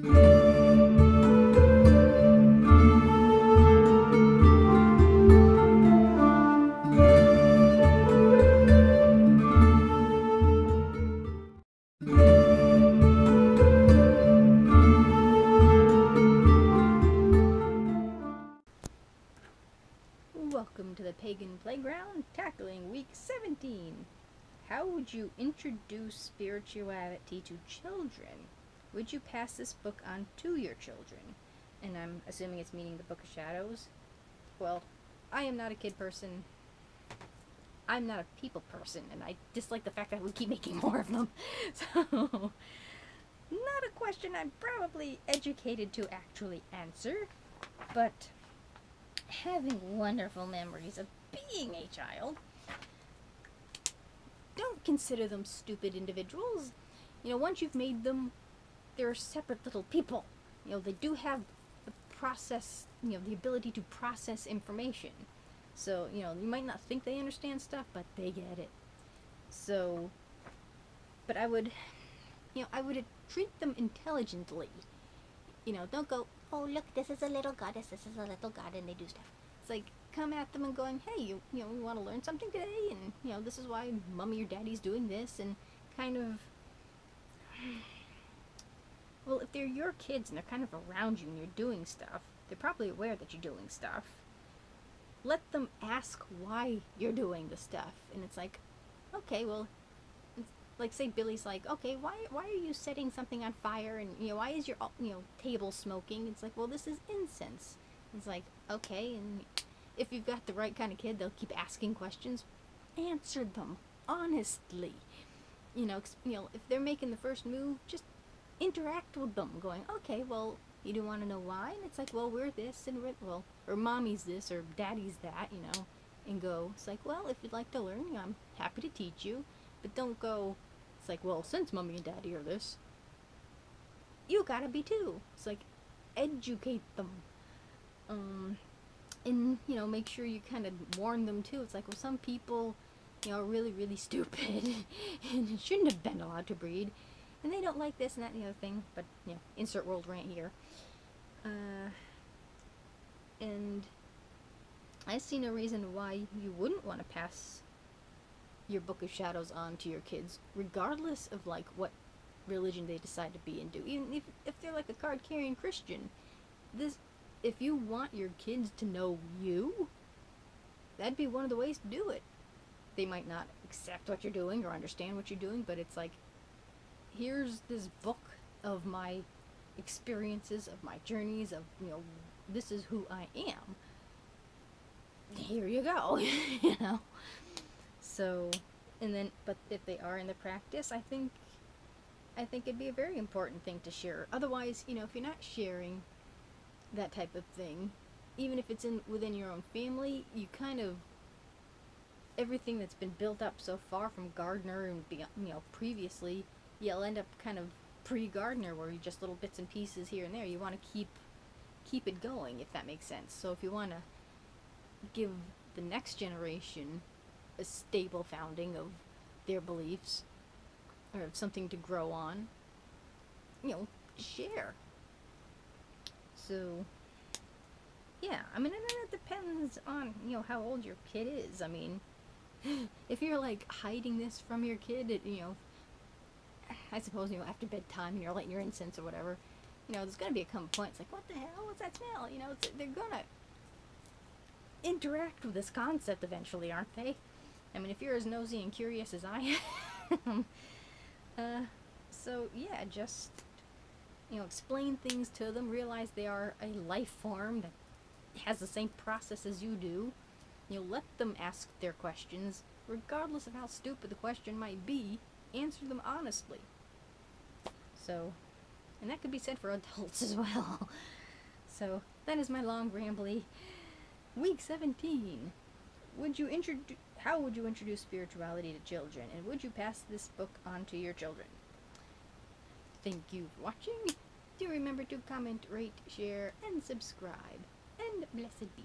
Welcome to the Pagan Playground, tackling week 17. How would you introduce spirituality to children? Would you pass this book on to your children? And I'm assuming it's meaning the Book of Shadows. Well, I am not a kid person. I'm not a people person, and I dislike the fact that we keep making more of them. So, not a question I'm probably educated to actually answer, but having wonderful memories of being a child, don't consider them stupid individuals. Once you've made them, they're separate little people. They do have the process, the ability to process information. So, you might not think they understand stuff, but they get it. So, but I would treat them intelligently. Don't go, oh, look, this is a little goddess, this is a little god, and they do stuff. It's like, come at them and going, hey, we want to learn something today, and, this is why mommy or daddy's doing this, and kind of, well, if they're your kids and they're kind of around you and you're doing stuff, they're probably aware that you're doing stuff. Let them ask why you're doing the stuff, and it's like, okay, well, like, say Billy's like, okay, why are you setting something on fire, and why is your table smoking? It's like, well, this is incense. It's like, okay, and if you've got the right kind of kid, they'll keep asking questions. Answer them honestly. If they're making the first move, just interact with them, going, okay, well, you do want to know why? And it's like, well, we're this, and or mommy's this, or daddy's that, and go. It's like, well, if you'd like to learn, I'm happy to teach you. But don't go, it's like, well, since mommy and daddy are this, you gotta be too. It's like, educate them. And, make sure you kind of warn them too. It's like, well, some people, are really, really stupid and shouldn't have been allowed to breed. And they don't like this and that and the other thing. But, insert world rant here. And I see no reason why you wouldn't want to pass your Book of Shadows on to your kids, regardless of like what religion they decide to be into. Even if they're like a card-carrying Christian, if you want your kids to know you, that'd be one of the ways to do it. They might not accept what you're doing or understand what you're doing, but it's like, here's this book of my experiences, of my journeys, of this is who I am. Here you go. So, but if they are in the practice, I think it'd be a very important thing to share. Otherwise, if you're not sharing that type of thing, even if it's within your own family, you kind of, everything that's been built up so far from Gardner and previously, you'll end up kind of pre-Gardner, where you just little bits and pieces here and there. You want to keep it going, if that makes sense. So if you want to give the next generation a stable founding of their beliefs, or something to grow on, share. So, yeah, and then it depends on, how old your kid is. If you're, like, hiding this from your kid, I suppose, after bedtime and you're lighting your incense or whatever, there's gonna be a point, it's like, what the hell, what's that smell? They're gonna interact with this concept eventually, aren't they? If you're as nosy and curious as I am, so yeah, just, explain things to them, realize they are a life form that has the same process as you do. Let them ask their questions, regardless of how stupid the question might be, answer them honestly. So, and that could be said for adults as well. So, that is my long rambly week 17. How would you introduce spirituality to children, and would you pass this book on to your children? Thank you for watching. Do remember to comment, rate, share, and subscribe. And blessed be.